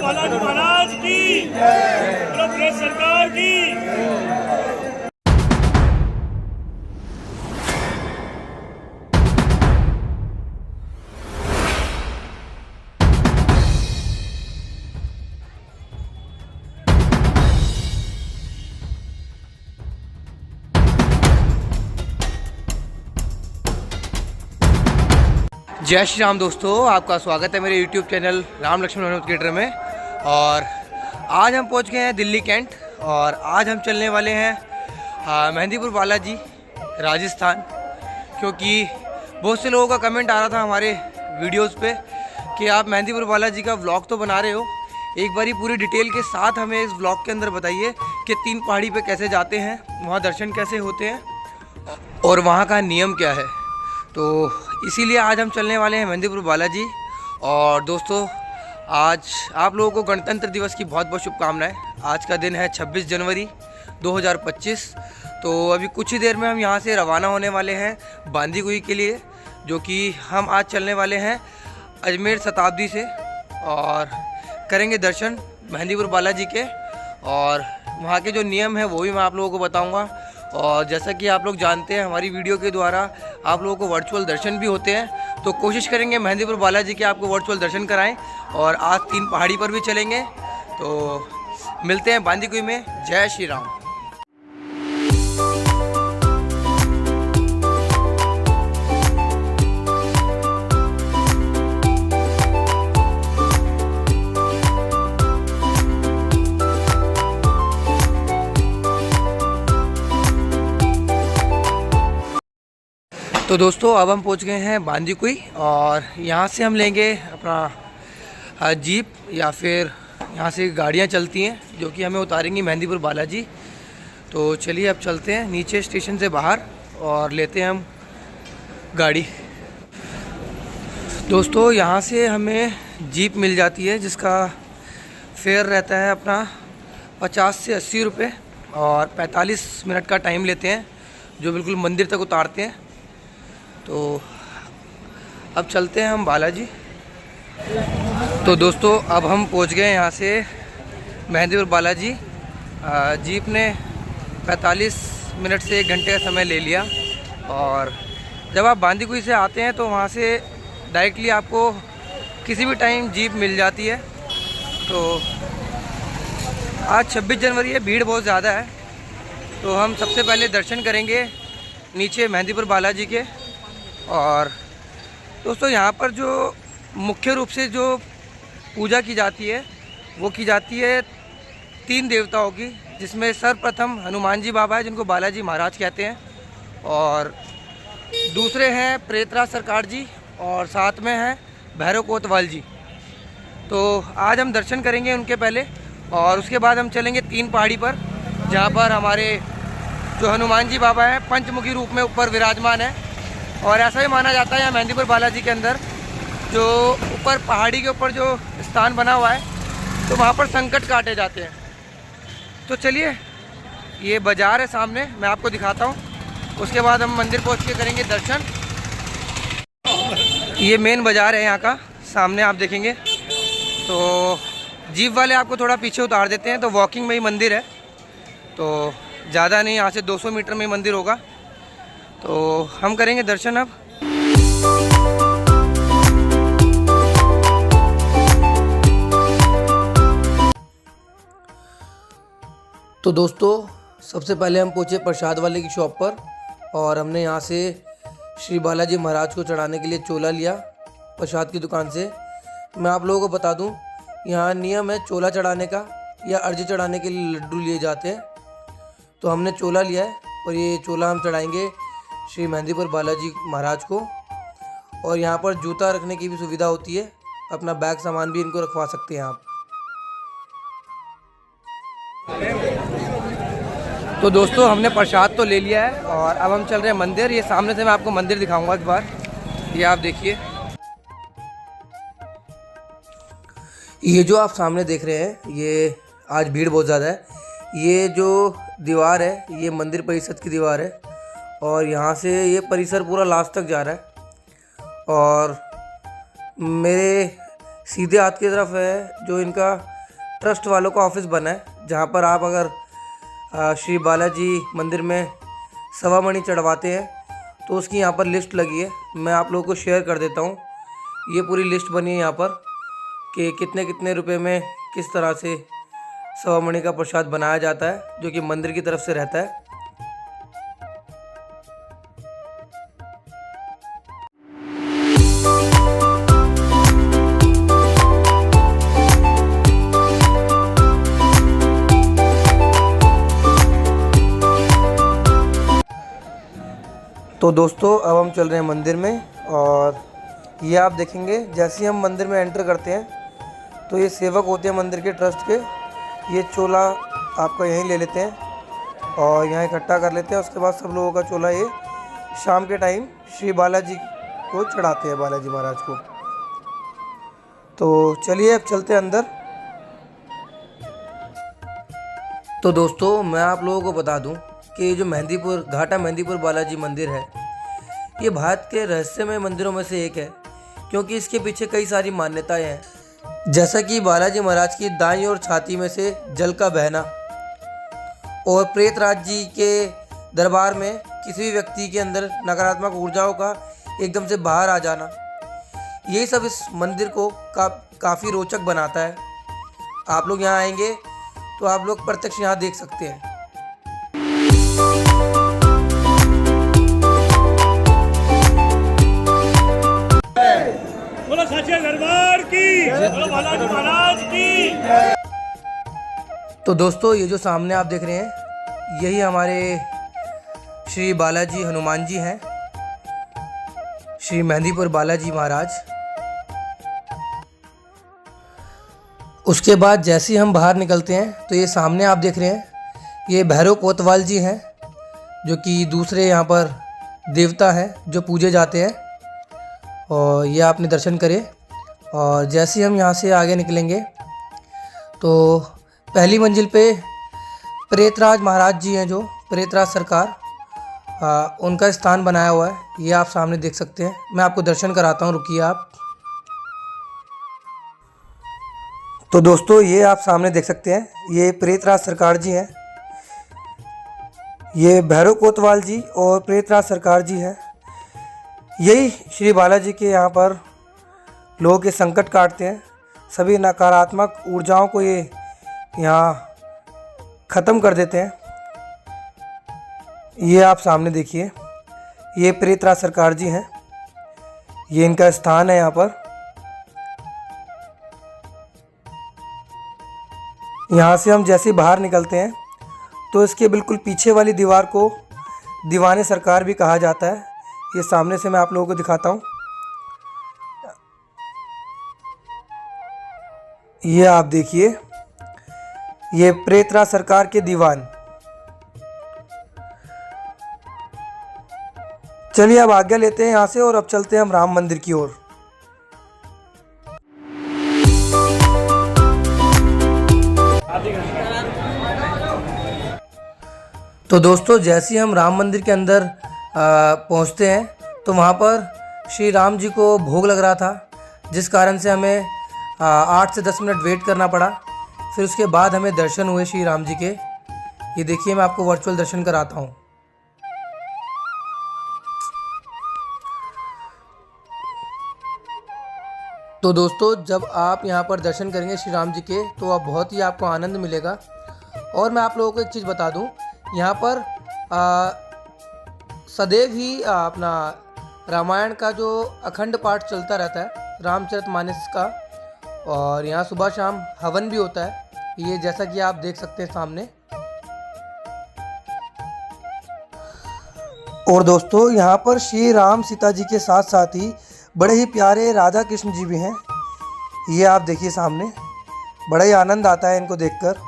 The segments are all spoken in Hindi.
बालाजी महाराज की, प्रदेश सरकार की। जय श्री राम दोस्तों, आपका स्वागत है मेरे YouTube channel Ram Lakshman Hanumat creator में। और आज हम पहुंच गए हैं दिल्ली कैंट और आज हम चलने वाले हैं मेहंदीपुर बालाजी राजस्थान, क्योंकि बहुत से लोगों का कमेंट आ रहा था हमारे वीडियोस पे कि आप मेहंदीपुर बालाजी का व्लॉग तो बना रहे हो, एक बारी पूरी डिटेल के साथ हमें इस व्लॉग के अंदर बताइए कि 3 पहाड़ी पे कैसे जाते हैं, वहाँ दर्शन कैसे होते हैं और वहाँ का नियम क्या है। तो इसीलिए आज हम चलने वाले हैं मेहंदीपुर बालाजी। और दोस्तों, आज आप लोगों को गणतंत्र दिवस की बहुत बहुत शुभकामनाएं। आज का दिन है 26 जनवरी 2025। तो अभी कुछ ही देर में हम यहाँ से रवाना होने वाले हैं बांदीकुई के लिए, जो कि हम आज चलने वाले हैं अजमेर शताब्दी से और करेंगे दर्शन मेहंदीपुर बालाजी के। और वहाँ के जो नियम हैं वो भी मैं आप लोगों को बताऊँगा। और जैसा कि आप लोग जानते हैं, हमारी वीडियो के द्वारा आप लोगों को वर्चुअल दर्शन भी होते हैं, तो कोशिश करेंगे मेहंदीपुर बालाजी के आपको वर्चुअल दर्शन कराएं। और आज 3 पहाड़ी पर भी चलेंगे। तो मिलते हैं बांदीकुई में। जय श्री राम। तो दोस्तों, अब हम पहुंच गए हैं बांदीकुई और यहाँ से हम लेंगे अपना जीप या फिर यहाँ से गाड़ियाँ चलती हैं जो कि हमें उतारेंगी मेहंदीपुर बालाजी। तो चलिए अब चलते हैं नीचे स्टेशन से बाहर और लेते हैं हम गाड़ी। दोस्तों, यहाँ से हमें जीप मिल जाती है जिसका फेयर रहता है अपना 50 से 80 रुपये और 45 मिनट का टाइम लेते हैं, जो बिल्कुल मंदिर तक उतारते हैं। तो अब चलते हैं हम बालाजी। तो दोस्तों, अब हम पहुंच गए यहाँ से मेहंदीपुर बालाजी। जीप ने 45 मिनट से 1 घंटे का समय ले लिया। और जब आप बांदीकुई से आते हैं तो वहाँ से डायरेक्टली आपको किसी भी टाइम जीप मिल जाती है। तो आज 26 जनवरी है, भीड़ बहुत ज़्यादा है, तो हम सबसे पहले दर्शन करेंगे नीचे मेहंदीपुर बालाजी के। और दोस्तों, यहाँ पर जो मुख्य रूप से जो पूजा की जाती है वो की जाती है 3 देवताओं की, जिसमें सर्वप्रथम हनुमान जी बाबा है जिनको बालाजी महाराज कहते हैं, और दूसरे हैं प्रेतराज सरकार जी, और साथ में हैं भैरव कोतवाल जी। तो आज हम दर्शन करेंगे उनके पहले, और उसके बाद हम चलेंगे 3 पहाड़ी पर, जहाँ पर हमारे जो हनुमान जी बाबा हैं पंचमुखी रूप में ऊपर विराजमान है। और ऐसा भी माना जाता है यहाँ मेहंदीपुर बालाजी के अंदर, जो ऊपर पहाड़ी के ऊपर जो स्थान बना हुआ है, तो वहाँ पर संकट काटे जाते हैं। तो चलिए, ये बाज़ार है सामने, मैं आपको दिखाता हूँ। उसके बाद हम मंदिर पहुँच के करेंगे दर्शन। ये मेन बाज़ार है यहाँ का, सामने आप देखेंगे। तो जीप वाले आपको थोड़ा पीछे उतार देते हैं, तो वॉकिंग में ही मंदिर है, तो ज़्यादा नहीं, यहाँ से 200 मीटर में ही मंदिर होगा। तो हम करेंगे दर्शन अब। तो दोस्तों, सबसे पहले हम पहुँचे प्रसाद वाले की शॉप पर, और हमने यहाँ से श्री बालाजी महाराज को चढ़ाने के लिए चोला लिया प्रसाद की दुकान से। मैं आप लोगों को बता दूं, यहाँ नियम है चोला चढ़ाने का या अर्जी चढ़ाने के लिए लड्डू लिए जाते हैं। तो हमने चोला लिया है और ये चोला हम चढ़ाएंगे श्री मेहंदीपुर बालाजी महाराज को। और यहाँ पर जूता रखने की भी सुविधा होती है, अपना बैग सामान भी इनको रखवा सकते हैं आप। तो दोस्तों, हमने प्रसाद तो ले लिया है और अब हम चल रहे हैं मंदिर। ये सामने से मैं आपको मंदिर दिखाऊंगा एक बार, ये आप देखिए। ये जो आप सामने देख रहे हैं, ये आज भीड़ बहुत ज़्यादा है। ये जो दीवार है ये मंदिर परिषद की दीवार है, और यहाँ से ये परिसर पूरा लास्ट तक जा रहा है। और मेरे सीधे हाथ की तरफ है जो इनका ट्रस्ट वालों का ऑफिस बना है, जहाँ पर आप अगर श्री बालाजी मंदिर में सवा मणि चढ़वाते हैं तो उसकी यहाँ पर लिस्ट लगी है। मैं आप लोगों को शेयर कर देता हूँ। ये पूरी लिस्ट बनी है यहाँ पर कि कितने कितने रुपए में किस तरह से सवा मणि का प्रसाद बनाया जाता है, जो कि मंदिर की तरफ से रहता है। तो दोस्तों अब हम चल रहे हैं मंदिर में, और ये आप देखेंगे जैसे ही हम मंदिर में एंटर करते हैं तो ये सेवक होते हैं मंदिर के ट्रस्ट के, ये चोला आपका यहीं ले लेते हैं और यहाँ इकट्ठा कर लेते हैं। उसके बाद सब लोगों का चोला ये शाम के टाइम श्री बालाजी को चढ़ाते हैं, बालाजी महाराज को। तो चलिए अब चलते हैं अंदर। तो दोस्तों मैं आप लोगों को बता दूं कि जो मेहंदीपुर घाटा मेहंदीपुर बालाजी मंदिर है, ये भारत के रहस्यमय मंदिरों में से एक है, क्योंकि इसके पीछे कई सारी मान्यताएं हैं। जैसा कि बालाजी महाराज की दाईं ओर छाती में से जल का बहना, और प्रेतराज जी के दरबार में किसी भी व्यक्ति के अंदर नकारात्मक ऊर्जाओं का एकदम से बाहर आ जाना, यही सब इस मंदिर को काफ़ी रोचक बनाता है। आप लोग यहाँ आएंगे तो आप लोग प्रत्यक्ष यहाँ देख सकते हैं। बोलो सच्चे दरबार की, बोलो बालाजी महाराज की। तो दोस्तों ये जो सामने आप देख रहे हैं, यही हमारे श्री बालाजी हनुमान जी हैं, श्री मेहंदीपुर बालाजी महाराज। उसके बाद जैसे ही हम बाहर निकलते हैं तो ये सामने आप देख रहे हैं, ये भैरव कोतवाल जी हैं, जो कि दूसरे यहाँ पर देवता हैं जो पूजे जाते हैं। और ये आपने दर्शन करे। और जैसे ही हम यहाँ से आगे निकलेंगे तो पहली मंजिल पे प्रेतराज महाराज जी हैं, जो प्रेतराज सरकार, उनका स्थान बनाया हुआ है। ये आप सामने देख सकते हैं। मैं आपको दर्शन कराता हूँ, रुकिए आप। तो दोस्तों ये आप सामने देख सकते हैं, ये प्रेतराज सरकार जी हैं, ये भैरव कोतवाल जी और प्रेतराज सरकार जी हैं। यही श्री बालाजी के यहाँ पर लोगों के संकट काटते हैं, सभी नकारात्मक ऊर्जाओं को ये यहाँ ख़त्म कर देते हैं। ये आप सामने देखिए, ये प्रेतराज सरकार जी हैं, ये इनका स्थान है यहाँ पर। यहाँ से हम जैसे बाहर निकलते हैं तो इसके बिल्कुल पीछे वाली दीवार को दीवाने सरकार भी कहा जाता है। ये सामने से मैं आप लोगों को दिखाता हूँ। ये आप देखिए, ये प्रेतराज सरकार के दीवान। चलिए अब आज्ञा लेते हैं यहाँ से और अब चलते हैं हम राम मंदिर की ओर। तो दोस्तों जैसे ही हम राम मंदिर के अंदर पहुंचते हैं तो वहाँ पर श्री राम जी को भोग लग रहा था, जिस कारण से हमें 8 से 10 मिनट वेट करना पड़ा। फिर उसके बाद हमें दर्शन हुए श्री राम जी के। ये देखिए, मैं आपको वर्चुअल दर्शन कराता हूँ। तो दोस्तों जब आप यहाँ पर दर्शन करेंगे श्री राम जी के तो आप बहुत ही आपको आनंद मिलेगा। और मैं आप लोगों को एक चीज़ बता दूँ, यहाँ पर सदैव ही अपना रामायण का जो अखंड पाठ चलता रहता है, रामचरितमानस का, और यहाँ सुबह शाम हवन भी होता है। ये जैसा कि आप देख सकते हैं सामने। और दोस्तों यहाँ पर श्री राम सीता जी के साथ साथ ही बड़े ही प्यारे राधा कृष्ण जी भी हैं। ये आप देखिए सामने, बड़ा ही आनंद आता है इनको देखकर।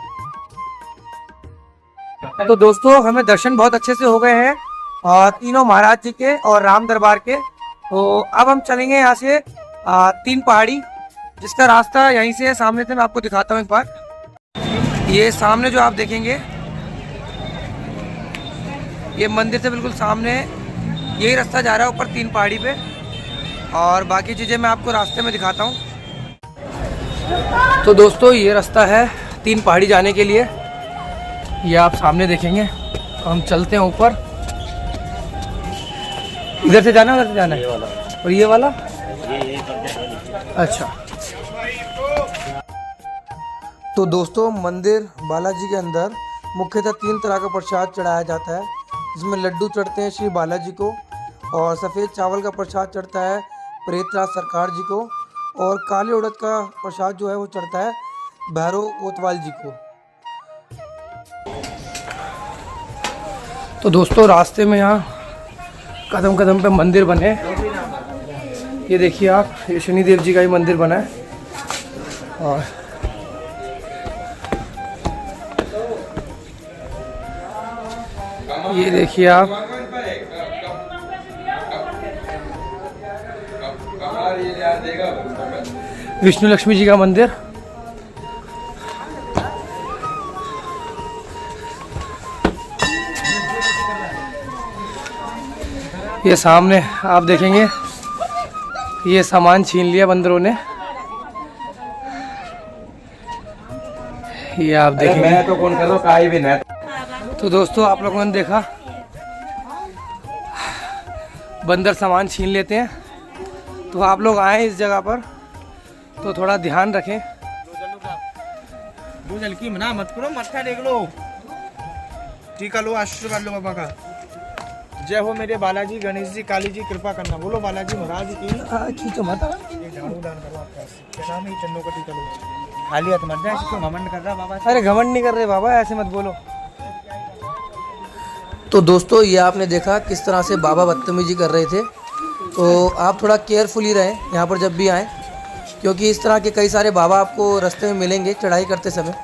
तो दोस्तों हमें दर्शन बहुत अच्छे से हो गए हैं और तीनों महाराज जी के और राम दरबार के। तो अब हम चलेंगे यहाँ से 3 पहाड़ी, जिसका रास्ता यहीं से है। सामने से मैं आपको दिखाता हूँ एक बार। ये सामने जो आप देखेंगे, ये मंदिर से बिल्कुल सामने यही रास्ता जा रहा है ऊपर 3 पहाड़ी पे, और बाकी चीज़ें मैं आपको रास्ते में दिखाता हूँ। तो दोस्तों ये रास्ता है 3 पहाड़ी जाने के लिए। ये आप सामने देखेंगे। तो हम चलते हैं ऊपर। इधर से जाना, उधर से जाना है? और ये वाला अच्छा। तो दोस्तों, मंदिर बालाजी के अंदर मुख्यतः 3 तरह का प्रसाद चढ़ाया जाता है, जिसमें लड्डू चढ़ते हैं श्री बालाजी को, और सफ़ेद चावल का प्रसाद चढ़ता है प्रेतराज सरकार जी को, और काले उड़द का प्रसाद जो है वो चढ़ता है भैरव कोतवाल जी को। तो दोस्तों, रास्ते में यहाँ कदम कदम पे मंदिर बने। ये देखिए आप, ये शनिदेव जी का ही मंदिर बना है। और ये देखिए आप, विष्णु लक्ष्मी जी का मंदिर। ये सामने आप देखेंगे, ये सामान छीन लिया बंदरों ने। ये आप देखेंगे। मैं तो कौन कर रहा हूँ भी नहीं। तो दोस्तों, आप लोगों ने देखा, बंदर सामान छीन लेते हैं। तो आप लोग आए इस जगह पर तो थोड़ा ध्यान रखें। दो जल की मना मत करो, मत्था देख लो, टीका लो, आशीर्वाद लो बाबा का। जय हो मेरे बालाजी, गणेश जी, काली जी, कृपा करना। बोलो बालाजी महाराज की। खींचो मत। ये झाड़ू दान करो आपका। क्या नाम है? चन्नों का टीका लो। खाली हाथ मत जाए, इसको घमंड कर रहा बाबा। अरे घमंड नहीं कर रहे बाबा, ऐसे मत बोलो। तो दोस्तों, ये आपने देखा किस तरह से बाबा बदतमीजी कर रहे थे। तो आप थोड़ा केयरफुली रहें यहाँ पर जब भी आएँ, क्योंकि इस तरह के कई सारे बाबा आपको रास्ते में मिलेंगे चढ़ाई करते समय।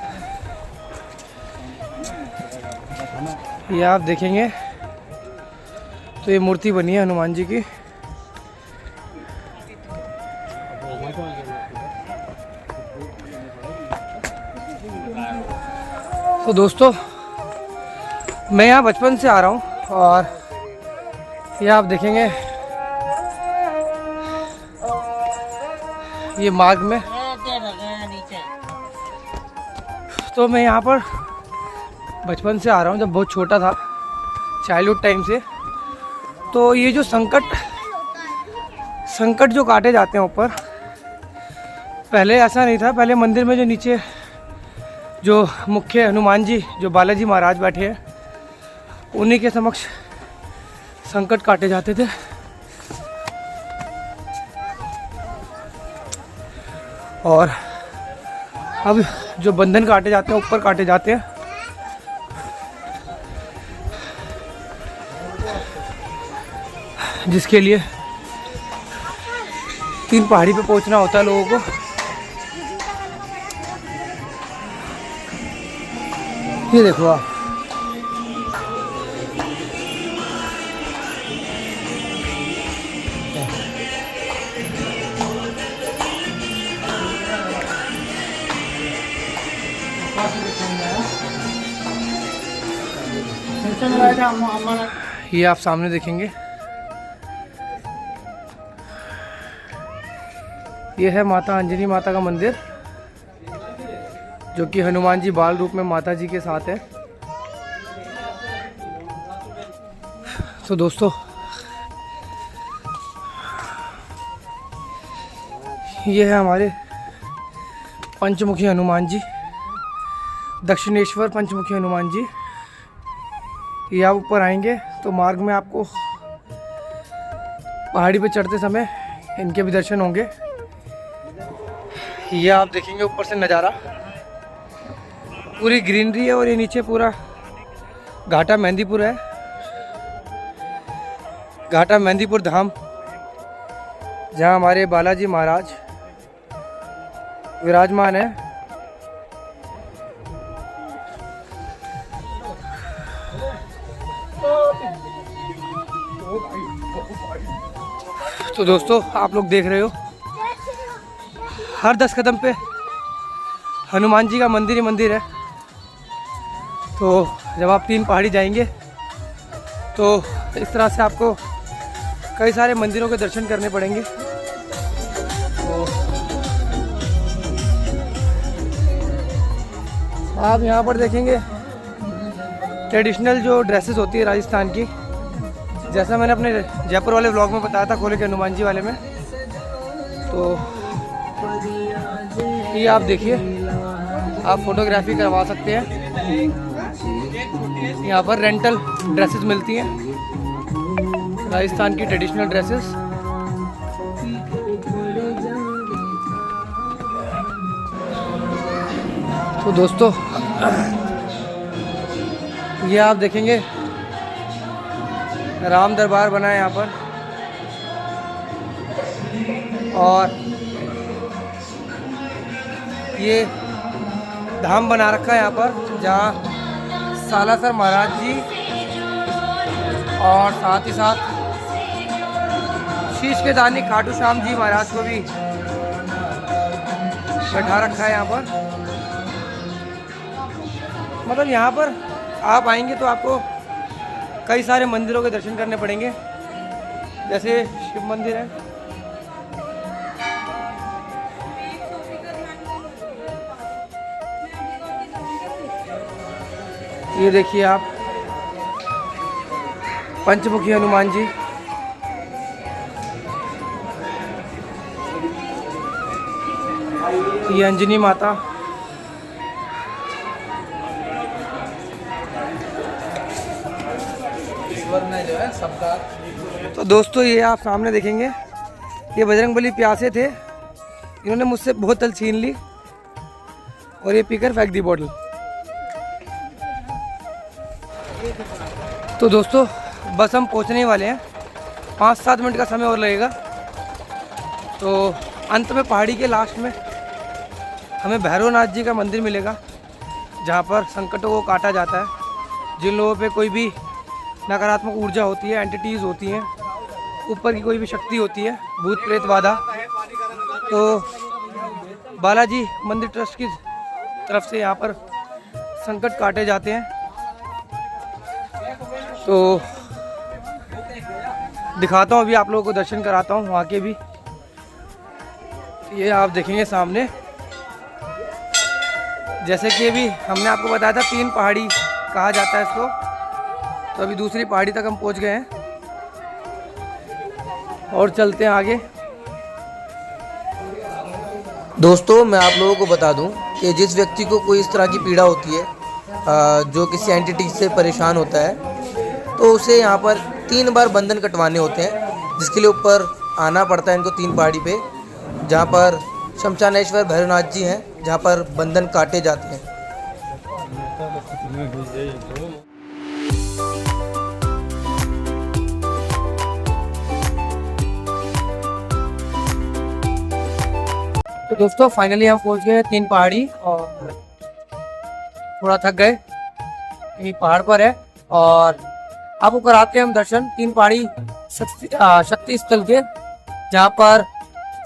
ये आप देखेंगे, तो ये मूर्ति बनी है हनुमान जी की। तो दोस्तों, मैं यहाँ बचपन से आ रहा हूँ, और ये आप देखेंगे, ये मार्ग में। तो मैं यहाँ पर बचपन से आ रहा हूँ, जब बहुत छोटा था, चाइल्डहुड टाइम से। तो ये जो संकट जो काटे जाते हैं ऊपर, पहले ऐसा नहीं था। पहले मंदिर में जो नीचे जो मुख्य हनुमान जी, जो बालाजी महाराज बैठे हैं, उन्हीं के समक्ष संकट काटे जाते थे। और अब जो बंधन काटे जाते हैं, ऊपर काटे जाते हैं। जिसके लिए 3 पहाड़ी पे पहुंचना होता है लोगों को। ये देखो आप, ये आप सामने देखेंगे, ये है माता अंजनी माता का मंदिर, जो कि हनुमान जी बाल रूप में माता जी के साथ है। तो दोस्तों, ये है हमारे पंचमुखी हनुमान जी, दक्षिणेश्वर पंचमुखी हनुमान जी। ये आप ऊपर आएंगे तो मार्ग में आपको पहाड़ी पे चढ़ते समय इनके भी दर्शन होंगे। ये आप देखेंगे ऊपर से नज़ारा, पूरी ग्रीनरी है। और ये नीचे पूरा घाटा मेहंदीपुर है, घाटा मेहंदीपुर धाम, जहाँ हमारे बालाजी महाराज विराजमान है। तो दोस्तों, आप लोग देख रहे हो, हर 10 कदम पे हनुमान जी का मंदिर ही मंदिर है। तो जब आप 3 पहाड़ी जाएंगे तो इस तरह से आपको कई सारे मंदिरों के दर्शन करने पड़ेंगे। तो आप यहाँ पर देखेंगे ट्रेडिशनल जो ड्रेसेस होती है राजस्थान की, जैसा मैंने अपने जयपुर वाले व्लॉग में बताया था, खोले के हनुमान जी वाले में। तो ये आप देखिए, आप फोटोग्राफी करवा सकते हैं। यहाँ पर रेंटल ड्रेसेस मिलती हैं, राजस्थान की ट्रेडिशनल ड्रेसेस। तो दोस्तों ये आप देखेंगे राम दरबार बना है यहाँ पर, और ये धाम बना रखा है यहाँ पर, जहाँ सालासर महाराज जी और साथ ही साथ शीश के दानी खाटू श्याम जी महाराज को भी बैठा रखा है यहाँ पर। मतलब यहाँ पर आप आएंगे तो आपको कई सारे मंदिरों के दर्शन करने पड़ेंगे, जैसे शिव मंदिर है, ये देखिए आप पंचमुखी हनुमान जी, ये अंजनी माता, तो दोस्तों ये आप सामने देखेंगे, ये बजरंगबली प्यासे थे, इन्होंने मुझसे बोतल छीन ली और ये पीकर फेंक दी बोतल। तो दोस्तों बस हम पहुंचने वाले हैं, 5-7 मिनट का समय और लगेगा। तो अंत में पहाड़ी के लास्ट में हमें भैरवनाथ जी का मंदिर मिलेगा, जहां पर संकटों को काटा जाता है। जिन लोगों पे कोई भी नकारात्मक ऊर्जा होती है, एंटिटीज़ होती हैं, ऊपर की कोई भी शक्ति होती है, भूत प्रेत बाधा, तो बालाजी मंदिर ट्रस्ट की तरफ से यहाँ पर संकट काटे जाते हैं। तो दिखाता हूँ, अभी आप लोगों को दर्शन कराता हूँ वहाँ के भी। ये आप देखेंगे सामने, जैसे कि अभी हमने आपको बताया था 3 पहाड़ी कहा जाता है इसको, तो अभी दूसरी पहाड़ी तक हम पहुँच गए हैं और चलते हैं आगे। दोस्तों मैं आप लोगों को बता दूं कि जिस व्यक्ति को कोई इस तरह की पीड़ा होती है, जो किसी एंटिटी से परेशान होता है, तो उसे यहाँ पर 3 बार बंधन कटवाने होते हैं, जिसके लिए ऊपर आना पड़ता है इनको 3 पहाड़ी पे, जहाँ पर शमशानेश्वर भैरवनाथ जी हैं, जहाँ पर बंधन काटे जाते हैं। तो दोस्तों फाइनली हम पहुँच गए 3 पहाड़ी और थोड़ा थक गए, यही पहाड़ पर है। और आपको कराते हैं हम दर्शन 3 पहाड़ी शक्ति स्थल के, जहाँ पर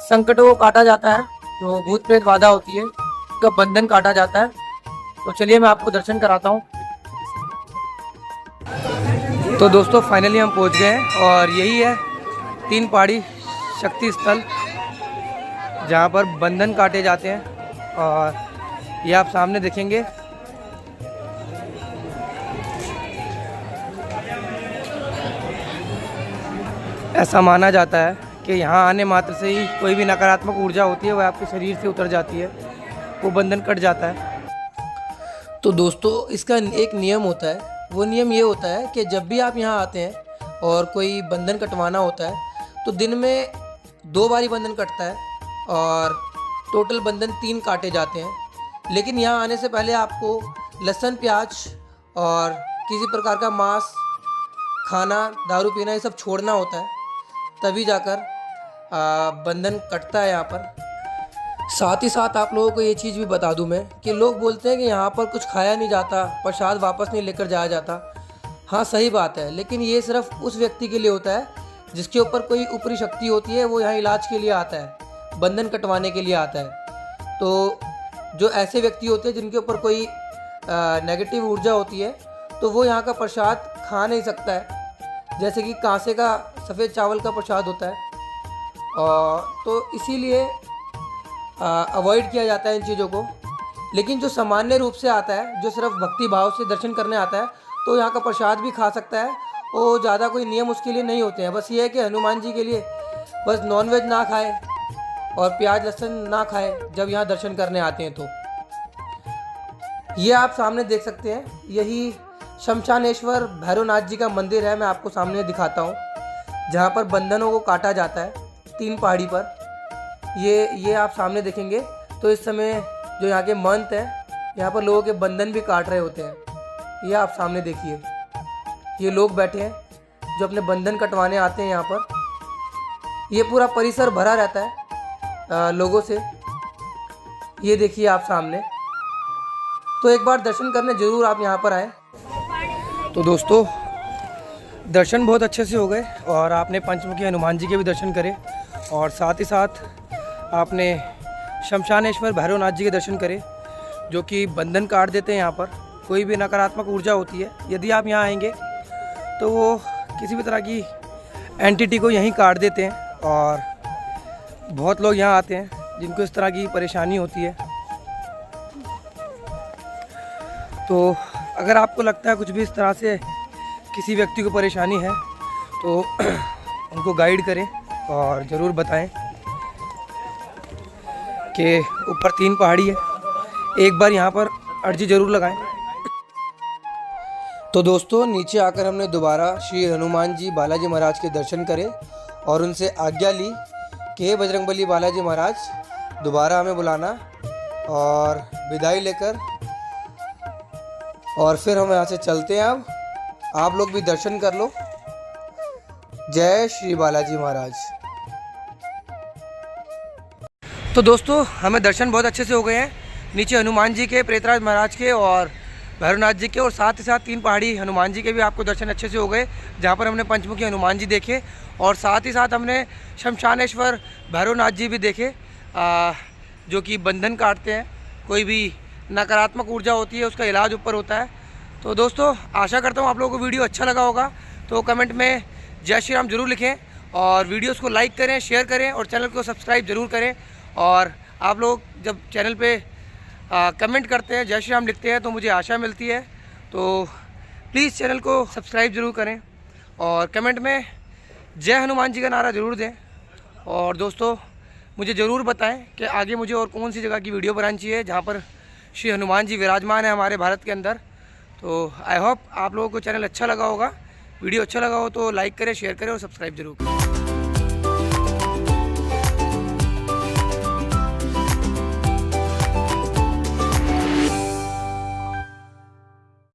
संकटों को काटा जाता है, जो भूत प्रेत बाधा होती है उसका बंधन काटा जाता है। तो चलिए मैं आपको दर्शन कराता हूँ। तो दोस्तों फाइनली हम पहुँच गए हैं और यही है 3 पहाड़ी शक्ति स्थल, जहाँ पर बंधन काटे जाते हैं। और ये आप सामने देखेंगे, ऐसा माना जाता है कि यहाँ आने मात्र से ही कोई भी नकारात्मक ऊर्जा होती है वह आपके शरीर से उतर जाती है, वो बंधन कट जाता है। तो दोस्तों इसका एक नियम होता है, वो नियम ये होता है कि जब भी आप यहाँ आते हैं और कोई बंधन कटवाना होता है तो दिन में 2 बारी बंधन कटता है और टोटल बंधन 3 काटे जाते हैं। लेकिन यहाँ आने से पहले आपको लहसुन प्याज और किसी प्रकार का मांस खाना, दारू पीना, ये सब छोड़ना होता है, तभी जाकर बंधन कटता है यहाँ पर। साथ ही साथ आप लोगों को ये चीज़ भी बता दूं मैं कि लोग बोलते हैं कि यहाँ पर कुछ खाया नहीं जाता, प्रसाद वापस नहीं लेकर जाया जाता। हाँ सही बात है, लेकिन ये सिर्फ उस व्यक्ति के लिए होता है जिसके ऊपर कोई ऊपरी शक्ति होती है, वो यहाँ इलाज के लिए आता है, बंधन कटवाने के लिए आता है। तो जो ऐसे व्यक्ति होते हैं जिनके ऊपर कोई नेगेटिव ऊर्जा होती है, तो वो यहाँ का प्रसाद खा नहीं सकता है, जैसे कि कांसे का सफ़ेद चावल का प्रसाद होता है। तो इसीलिए अवॉइड किया जाता है इन चीज़ों को लेकिन जो सामान्य रूप से आता है, जो सिर्फ भक्ति भाव से दर्शन करने आता है, तो यहाँ का प्रसाद भी खा सकता है। और ज़्यादा कोई नियम उसके लिए नहीं होते हैं। बस ये है कि हनुमान जी के लिए बस नॉनवेज ना खाए और प्याज लहसुन ना खाए जब यहाँ दर्शन करने आते हैं। तो ये आप सामने देख सकते हैं, यही शमशानेश्वर भैरवनाथ जी का मंदिर है। मैं आपको सामने दिखाता हूँ, जहाँ पर बंधनों को काटा जाता है 3 पहाड़ी पर। ये आप सामने देखेंगे। तो इस समय जो यहाँ के महंत हैं, यहाँ पर लोगों के बंधन भी काट रहे होते हैं। ये आप सामने देखिए, ये लोग बैठे हैं जो अपने बंधन कटवाने आते हैं यहाँ पर। ये पूरा परिसर भरा रहता है लोगों से। ये देखिए आप सामने। तो एक बार दर्शन करने ज़रूर आप यहाँ पर आए। तो दोस्तों, दर्शन बहुत अच्छे से हो गए और आपने पंचमुखी हनुमान जी के भी दर्शन करे और साथ ही साथ आपने शमशानेश्वर भैरवनाथ जी के दर्शन करे, जो कि बंधन काट देते हैं। यहाँ पर कोई भी नकारात्मक ऊर्जा होती है, यदि आप यहाँ आएंगे तो वो किसी भी तरह की एंटिटी को यहीं काट देते हैं। और बहुत लोग यहाँ आते हैं जिनको इस तरह की परेशानी होती है। तो अगर आपको लगता है कुछ भी इस तरह से किसी व्यक्ति को परेशानी है, तो उनको गाइड करें और ज़रूर बताएं कि ऊपर 3 पहाड़ी है। एक बार यहाँ पर अर्जी ज़रूर लगाएं। तो दोस्तों, नीचे आकर हमने दोबारा श्री हनुमान जी बालाजी महाराज के दर्शन करे और उनसे आज्ञा ली कि हे बजरंगबली बालाजी महाराज, दोबारा हमें बुलाना, और विदाई लेकर और फिर हम यहाँ से चलते हैं। अब आप लोग भी दर्शन कर लो। जय श्री बालाजी महाराज। तो दोस्तों, हमें दर्शन बहुत अच्छे से हो गए हैं। नीचे हनुमान जी के, प्रेतराज महाराज के और भैरवनाथ जी के, और साथ ही साथ 3 पहाड़ी हनुमान जी के भी आपको दर्शन अच्छे से हो गए, जहाँ पर हमने पंचमुखी हनुमान जी देखे और साथ ही साथ हमने शमशानेश्वर भैरवनाथ जी भी देखे, जो कि बंधन काटते हैं। कोई भी नकारात्मक ऊर्जा होती है, उसका इलाज ऊपर होता है। तो दोस्तों, आशा करता हूँ आप लोगों को वीडियो अच्छा लगा होगा। तो कमेंट में जय श्री राम जरूर लिखें और वीडियोस को लाइक करें, शेयर करें और चैनल को सब्सक्राइब जरूर करें। और आप लोग जब चैनल पे कमेंट करते हैं, जय श्री राम लिखते हैं, तो मुझे आशा मिलती है। तो प्लीज़ चैनल को सब्सक्राइब जरूर करें और कमेंट में जय हनुमान जी का नारा ज़रूर दें। और दोस्तों, मुझे ज़रूर बताएं कि आगे मुझे और कौन सी जगह की वीडियो बनानी चाहिए जहाँ पर श्री हनुमान जी विराजमान है हमारे भारत के अंदर। तो आई होप आप लोगों को चैनल अच्छा लगा होगा। वीडियो अच्छा लगा हो तो लाइक करें, शेयर करें और सब्सक्राइब जरूर करें।